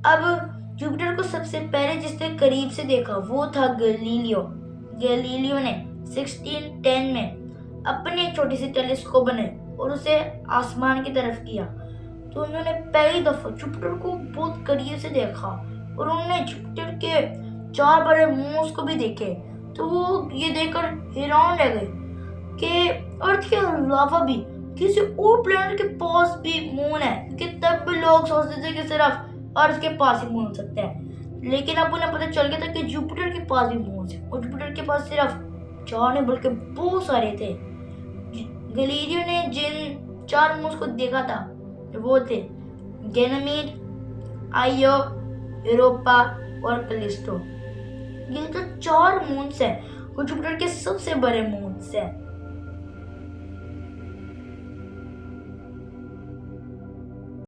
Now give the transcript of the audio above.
अब जुपिटर को सबसे पहले जिसने करीब से देखा वो था गैलीलियो। गैलीलियो ने 1610 में अपनी एक छोटी सी टेलीस्कोप बनाई और उसे आसमान की तरफ किया। तो उन्होंने पहली दफा जुपिटर को बहुत करीब से देखा और उन्होंने जुपिटर के 4 बड़े मून्स को भी देखे। तो वो ये देखकर हैरान रह गए कि अर्थ के अलावा भी किसी और प्लेनेट के पास भी मून है, क्योंकि तब भी लोग सोचते थे कि सिर्फ अर्थ के पास ही मून हो सकते हैं। लेकिन अब उन्हें पता चल गया था कि जुपिटर के पास भी मून है और जुपिटर के पास सिर्फ 4 नहीं बल्कि बहुत सारे थे। गैलीलियो ने जिन 4 मून्स को देखा था वो थे गैनीमेड, आइयो, यूरोपा और कैलिस्टो। ये जो 4 मून्स हैं वो जुपिटर के सबसे बड़े मून्स हैं।